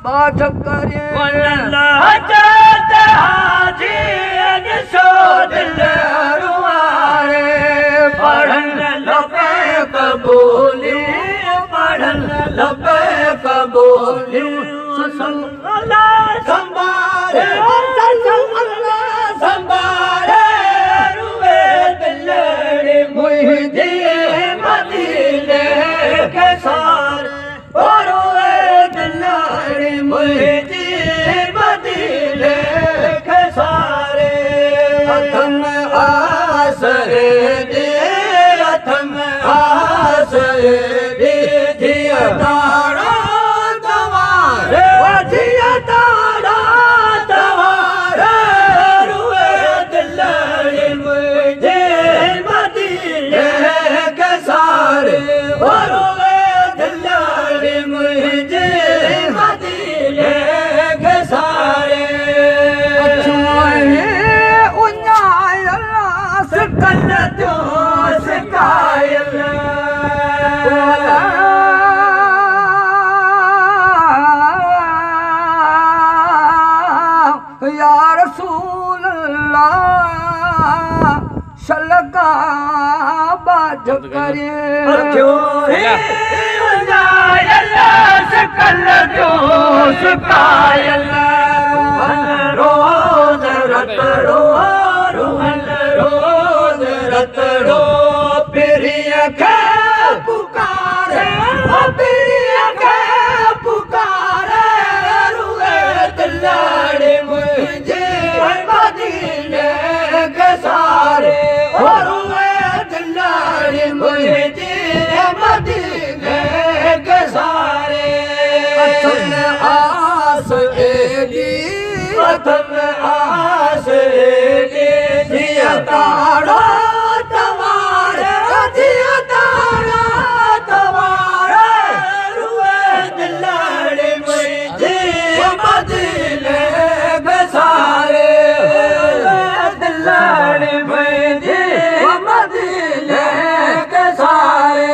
पाठ करे पढ़न लपे कबूली पढ़न लपे कबूली संभारे संभारे रुए दिलड़े मुझे मदीने के सारे मुझे मदीने के सारे अथम आसरे दे अथम आसरे दे जिया तारा तवारे जिया तारा तवारे रुए दिलड़े मुझे मदीने के सारे रुए दिलड़े मुझे या रसूल अल्लाह सलका बाज करे क्यों है सकल क्यों सुकायल रोज रत रो रोज रत रो प्रिय के पुकारे प्रिय के पुकारे रुए दिलड़े मुझे मदीने के सारे रुए दिलड़े मुझे मदीने के सारे अथम आस एली अथम आस एली जिया तारा तवारे जिया तारा तवारे रुए दिलड़े मुझे मदीने के सारे दिलड़े मुझे मदीने के सारे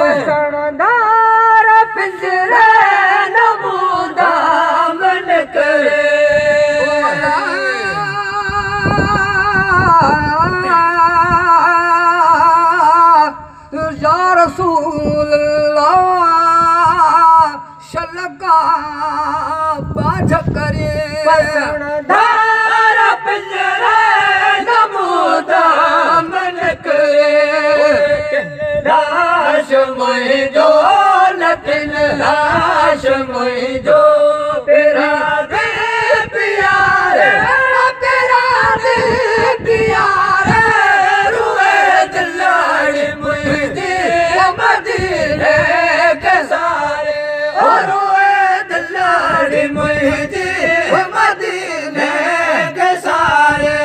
बसरदार पिंजरे नमूदा मन करे या रसूल अल्लाह शलका बाज करे बसरदार पिंजरे नमूदा मन करे लाश मुझो लटिन लाश मुझो तेरा दे प्यारे तेरा दे प्यारे रुए दिलड़े मुझे मदीने के सारे रुए दिलड़े मुझे मदीने के सारे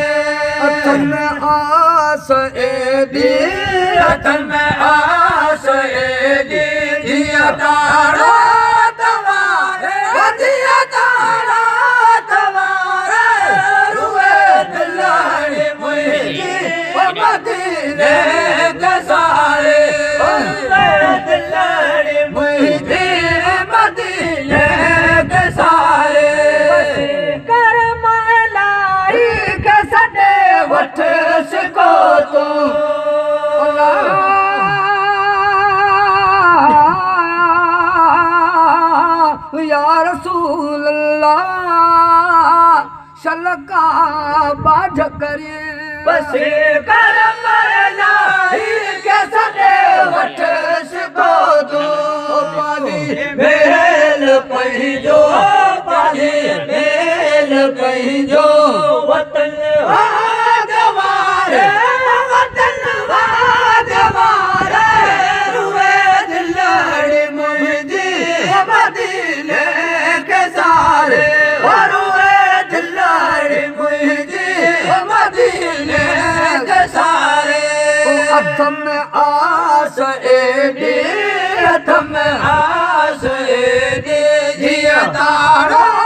अथम आस एदी अथम आस एदी जिया तारा तवारे जिया तारा तवारे रुए दिलड़े मुझे मदीने के सारे रुए दिलड़े मुझे मदीने के सारे कर मलाई के सदे वठ सको तो या रसूल अल्लाह शलका बाज करे बस कर मलाई के सदे वठ सको तो पानी मेल पहिजो पानी मुंहिंजो वतन वारे वतन वारे रुए दिलड़ी मुंहिंजी मदीने के सारे रुए दिलड़ी मुंहिंजी मदीने के सारे हथ में आस एडी हथ में आस एडी जिया तारा